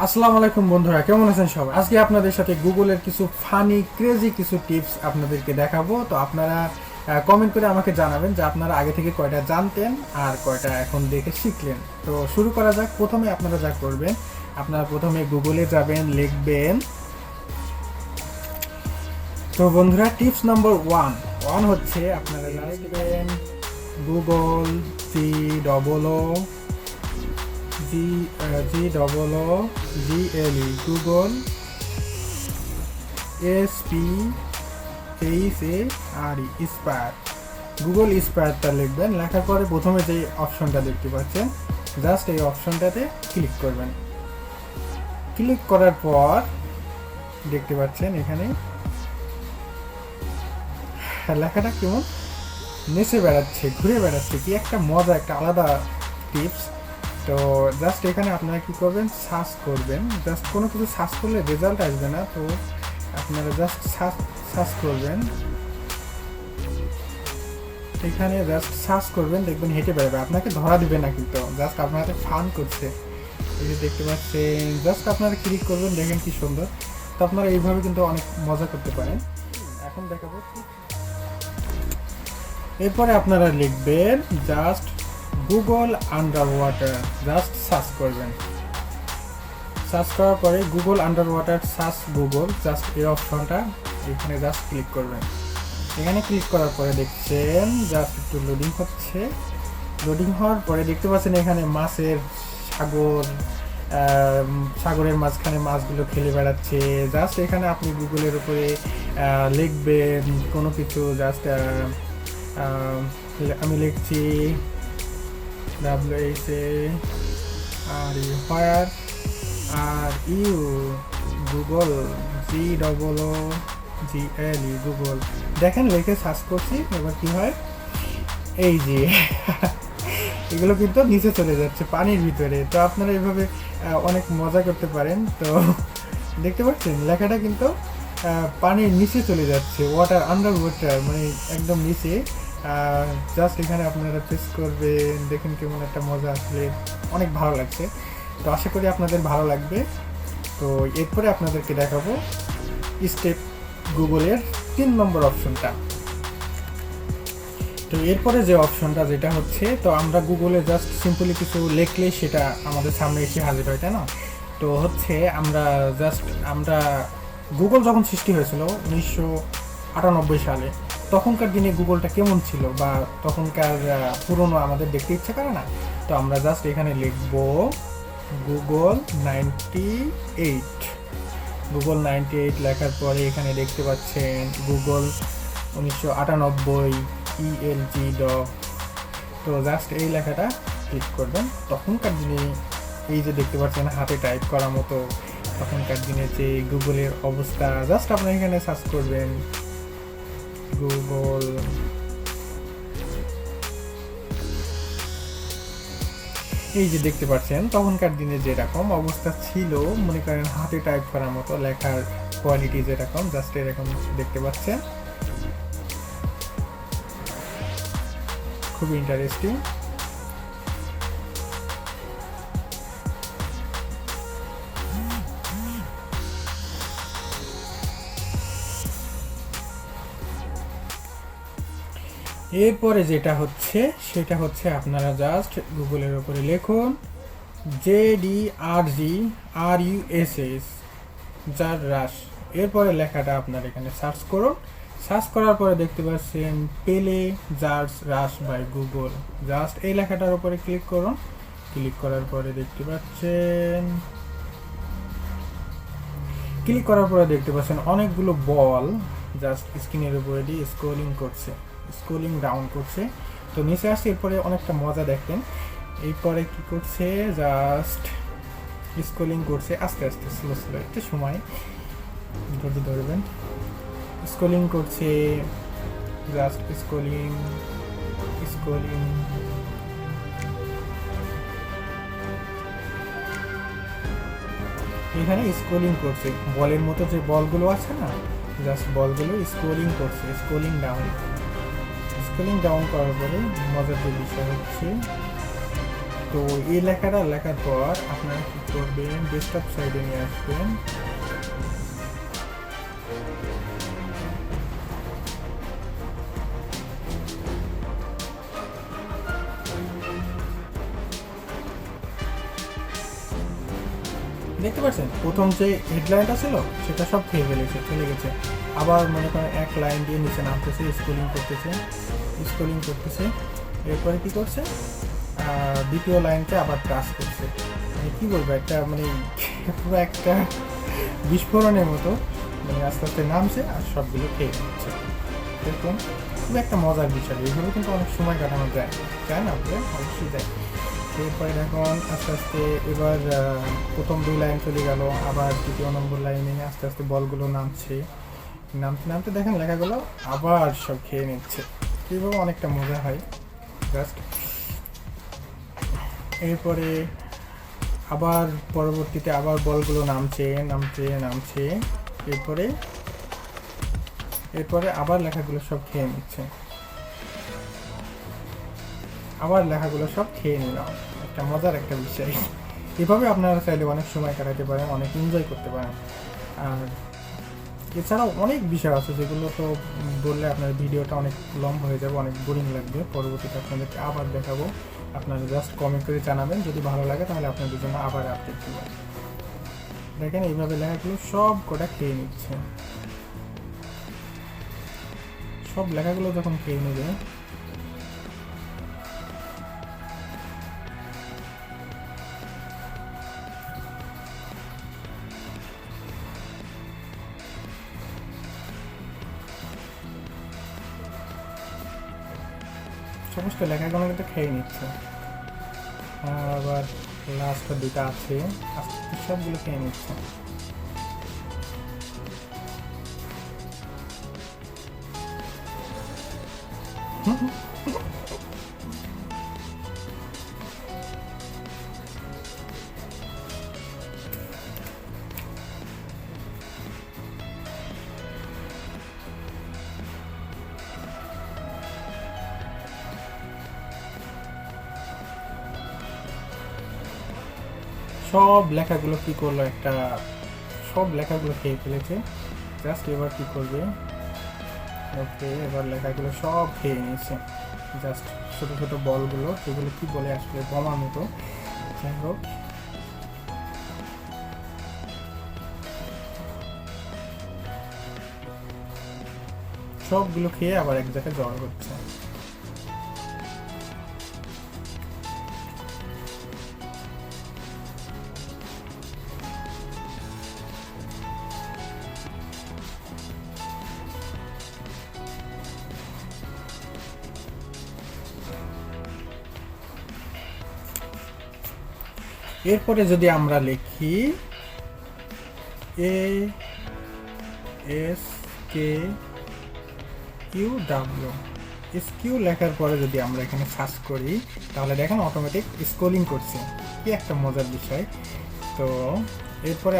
আসসালামু আলাইকুম বন্ধুরা, কেমন আছেন সবাই? আজকে আপনাদের সাথে গুগলের কিছু ফানি ক্রেজি কিছু টিপস আপনাদেরকে দেখাবো। তো আপনারা কমেন্ট করে আমাকে জানাবেন যে আপনারা আগে থেকে কয়টা জানতেন আর কয়টা এখন দেখে শিখলেন। তো শুরু করা যাক। প্রথমে আপনারা যা করবেন, আপনারা প্রথমে গুগলে যাবেন, লিখবেন। তো বন্ধুরা, টিপস নম্বর ওয়ান হচ্ছে আপনারা লিখবেন Google GOOGLE Google SPARE Google স্পায়ারটা লিখবেন। লেখার পরে প্রথমে যে অপশনটা দেখতে পাচ্ছেন, জাস্ট এই অপশনটাতে ক্লিক করবেন। ক্লিক করার পর দেখতে পাচ্ছেন এখানে লেখাটা কেমন নেচে বেড়াচ্ছে, ঘুরে বেড়াচ্ছে, কি একটা মজা, একটা আলাদা টিপস। তো জাস্ট এখানে আপনারা কি করবেন, সার্চ করবেন। জাস্ট কোনো কিছু সার্চ করলে রেজাল্ট আসবে না, তো আপনারা জাস্ট সার্চ করবেন। এখানে জাস্ট সার্চ করবেন, দেখবেন হেঁটে বেড়াবে, আপনাকে ধরা দিবে না, কিন্তু জাস্ট আপনাদের ফান করছে। এই যে দেখতে পাচ্ছেন, জাস্ট আপনারা ক্লিক করবেন, দেখেন কি সুন্দর। তো আপনারা এইভাবে কিন্তু অনেক মজা করতে পারেন। এখন দেখাবো। এরপরে আপনারা লিখবেন just Google under water, just search করবেন। সার্চ করার পরে Google under water search Google, just এই অপশনটা এখানে জাস্ট ক্লিক করবেন। এখানে ক্লিক করার পরে দেখছেন জাস্ট একটু লোডিং হচ্ছে। লোডিং হওয়ার পরে দেখতে পাচ্ছেন এখানে মাছের সাগরের মাঝখানে মাছগুলো খেলে বেড়াচ্ছে। জাস্ট এখানে আপনি গুগলের উপরে লিখবেন কোনো কিছু। জাস্ট আমি লিখছি WHARE are you Google GOOGLE Google. দেখেন লিখে সার্চ করছি, এবার কি হয়, এই যে এগুলো কিন্তু নিচে চলে যাচ্ছে পানির ভিতরে। তো আপনারা এইভাবে অনেক মজা করতে পারেন। তো দেখতে পাচ্ছেন লেখাটা কিন্তু পানির নিচে চলে যাচ্ছে, ওয়াটার আন্ডার ওয়াটার, মানে একদম নিচে। জাস্ট এখানে আপনারা প্রেস করবেন, দেখেন কেমন একটা মজা, আসলে অনেক ভালো লাগছে। তো আশা করি আপনাদের ভালো লাগবে। তো এরপরে আপনাদেরকে দেখাবো স্টেপ গুগলের 3 নম্বর অপশনটা। তো এরপরে যে অপশনটা যেটা হচ্ছে, তো আমরা গুগলে জাস্ট সিম্পলি কিছু লিখলে সেটা আমাদের সামনে এসে হাজির হয়, তাই না? তো হচ্ছে আমরা গুগল যখন সৃষ্টি হয়েছিল 1998 সালে, তখনকার দিনে গুগলটা কেমন ছিল বা তখনকার পুরনো আমাদের দেখতে ইচ্ছা করে না? তো আমরা জাস্ট এখানে লিখব গুগল 98 লেখার পরে এখানে দেখতে পাচ্ছেন গুগল 1998 ELG ডক। তো জাস্ট এই লেখাটা ক্লিক করবেন। তখনকার দিনে এই যে দেখতে পাচ্ছেন হাতে টাইপ করার মতো, তখনকার দিনে যে গুগলের অবস্থা, জাস্ট আপনি এখানে সার্চ করবেন গুগল। এই যে দেখতে পাচ্ছেন তখনকার দিনে যেরকম অবস্থা ছিল, মনে করেন হাতে টাইপ করার মতো, লেখার কোয়ালিটি যেরকম, জাস্ট এরকম দেখতে পাচ্ছেন। খুব ইন্টারেস্টিং। এরপরে যেটা হচ্ছে সেটা হচ্ছে আপনারা জাস্ট গুগলের উপরে লিখুন JDRGRUSS, যার রাশ। এরপরে লেখাটা আপনার এখানে সার্চ করুন। সার্চ করার পরে দেখতে পাচ্ছেন পেলে zerg rush by Google, just এই লেখাটার উপরে ক্লিক করুন। ক্লিক করার পরে দেখতে পাচ্ছেন অনেকগুলো বল জাস্ট স্ক্রিনের উপরে দিয়ে স্ক্রলিং ডাউন করছে। তো নিচে আসছে, এরপরে অনেকটা মজা দেখেন। এরপরে কি করছে, জাস্ট স্ক্রলিং করছে আস্তে আস্তে, স্লো একটু সময় ধৈর্য ধরবেন। স্ক্রলিং করছে, জাস্ট স্ক্রলিং এখানে স্ক্রলিং করছে, বলের মতো যে বলগুলো আছে না, জাস্ট বলগুলো স্ক্রলিং করছে, স্ক্রলিং ডাউন করার পরে মজার যে বিষয় হচ্ছে তো এই লেখাটা লেখার পর আপনারা কি করবেন, ডেস্কটপ সাইডে নিয়ে আসবেন। দেখতে পাচ্ছেন প্রথম যে হেডলাইনটা ছিল সেটা সব খেয়ে ফেলেছে, চলে গেছে। আবার মনে করেন এক লাইন দিয়ে নিচে নামতেছে, স্ক্রলিং করতেছে। এরপরে কি করছে, দ্বিতীয় লাইনকে আবার টাচ করছে। মানে কী বলবো, একটা মানে পুরো একটা বিস্ফোরণের মতো মানে আস্তে আস্তে নামছে আর সবগুলো খেয়ে নিচ্ছে। দেখুন খুব একটা মজার বিষয়, এইভাবে কিন্তু অনেক সময় কাটানো যায়, তাই না? আপনি অবশ্যই যায়। এরপরে দেখুন আস্তে আস্তে এবার প্রথম 2 লাইন চলে গেল, আবার দ্বিতীয় নম্বর লাইনে আস্তে আস্তে বলগুলো নামতে নামতে দেখেন লেখাগুলো আবার সব খেয়ে নিচ্ছে। এইভাবে অনেকটা মজা হয় জাস্ট। এরপরে আবার পরবর্তীতে আবার বলগুলো নামছে। এরপরে আবার লেখাগুলো সব খেয়ে নিচ্ছে, আবার লেখাগুলো সব খেয়ে নিলাম। একটা মজার একটা বিষয়। এভাবে আপনারা চাইলে অনেক সময় কাটাতে পারেন, অনেক এনজয় করতে পারেন। আর এছাড়াও অনেক বিষয় আছে যেগুলো তো বললে আপনার ভিডিওটা অনেক লম্বা হয়ে যাবে, অনেক বোরিং লাগবে। পরবর্তীতে আপনাদেরকে আবার দেখাবো, আপনারা জাস্ট কমেন্ট করে জানাবেন। যদি ভালো লাগে তাহলে আপনাদের জন্য আবার আপডেট দেবো। দেখেন এইভাবে লেখাগুলো সব কটা খেয়ে নিচ্ছে। সব লেখাগুলো যখন খেয়ে নেবে সমস্ত লেখাগুলো কিন্তু খেয়ে নিচ্ছে। আবার লাস্ট 2টা আছে, আস্তে আস্তে সবগুলো খেয়ে নিচ্ছে। সব লেখাগুলো কি করলো, সব লেখাগুলো খেয়ে ফেলেছে। জাস্ট এবার কি করবে, ওকে এবার লেখাগুলো সব খেয়ে নিয়েছে। জাস্ট ছোট ছোট বলগুলো, সেগুলো কি বলে আসলে বোমার মতো। যাই হোক, সবগুলো খেয়ে আবার এক জায়গায় জড়ো হচ্ছে। এরপরে যদি আমরা লিখি SQ লেখার পরে যদি আমরা এখানে সার্চ করি তাহলে দেখেন অটোমেটিক স্ক্রলিং করছে। কি একটা মজার বিষয়। তো এরপরে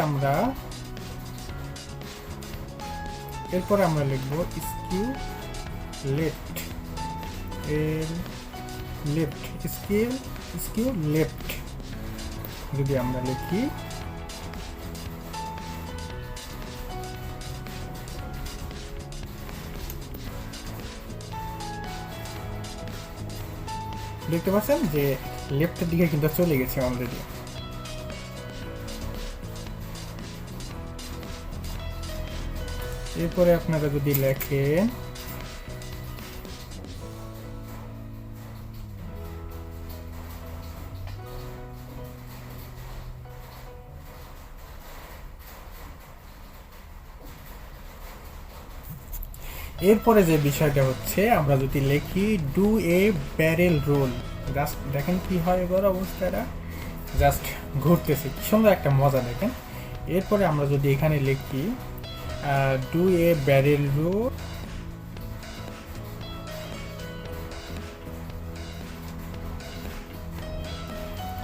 আমরা লিখব স্কিউ লেফট যদি আমরা লিখি, দেখতে পাচ্ছেন যে লেফটের দিকে কিন্তু চলে গেছে অলরেডি। এরপরে আপনারা যদি লেখেন এরপরে যে বিষয়টা হচ্ছে, আমরা যদি লিখি do a barrel roll, just দেখেন কি হয় এবার অবস্থাটা, জাস্ট ঘুরতেছে, কি সুন্দর একটা মজা দেখেন। এরপরে আমরা যদি এখানে লিখি ডু এ ব্যারেল রোল,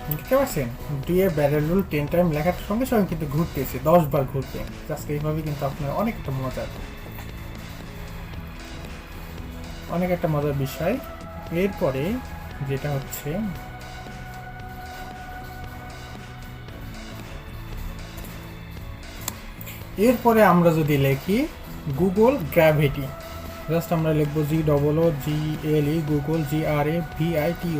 দেখতে পাচ্ছেন do a barrel roll 10 time লেখার সঙ্গে সঙ্গে কিন্তু ঘুরতেছে, 10 বার ঘুরতে। জাস্ট এইভাবে কিন্তু আপনার অনেক একটা মজার বিষয়। এরপরে যেটা হচ্ছে এরপরে আমরা যদি লিখি গুগল গ্র্যাভিটি, জাস্ট আমরা লিখব GOOGLE Google GRAVITY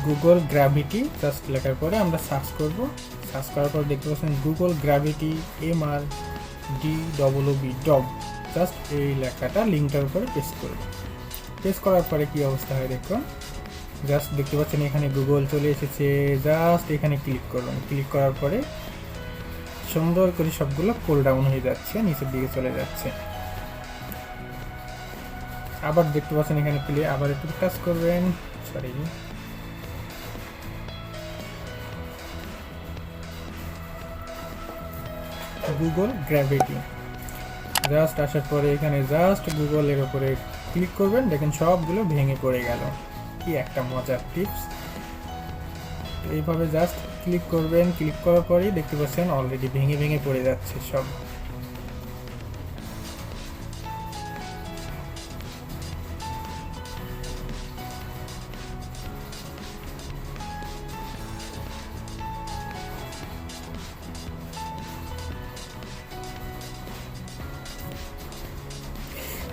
Google gravity. Just লেখার পরে আমরা সার্চ করব। সার্চ করার পর দেখতে পাচ্ছেন গুগল গ্র্যাভিটি MRDWB ডব। জাস্ট এই লেখাটা লিঙ্কটার উপরে পেস্ট করব। পেস্ট করার পরে কি অবস্থা হয় দেখুন, জাস্ট দেখতে পাচ্ছেন এখানে গুগল চলে এসেছে। জাস্ট এখানে ক্লিক করবেন। ক্লিক করার পরে সুন্দর করে সবগুলো কোল ডাউন হয়ে যাচ্ছে, নিচের দিকে চলে যাচ্ছে। আবার দেখতে পাচ্ছেন এখানে প্লে, আবার একটু কাজ করবেন। সরি, গুগল গ্র্যাভিটি জাস্ট আসার পরে এখানে জাস্ট গুগলের উপরে ক্লিক করবেন। দেখেন সবগুলো ভেঙে পড়ে গেল। কি একটা মজার টিপস। এইভাবে জাস্ট ক্লিক করবেন। ক্লিক করার পরেই দেখতে পাচ্ছেন অলরেডি ভেঙে ভেঙে পড়ে যাচ্ছে সব।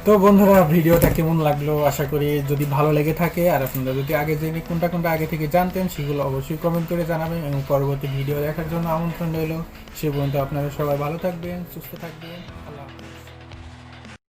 তো বন্ধুরা, ভিডিওটা কেমন লাগলো আশা করি যদি ভালো লেগে থাকে, আর আপনারা যদি আগে জেনে কোনটা কোনটা আগে থেকে জানতেন সেগুলো অবশ্যই কমেন্ট করে জানাবেন, এবং পরবর্তী ভিডিও দেখার জন্য আমন্ত্রণ রইল। সে পর্যন্ত আপনারা সবাই ভালো থাকবেন, সুস্থ থাকবেন।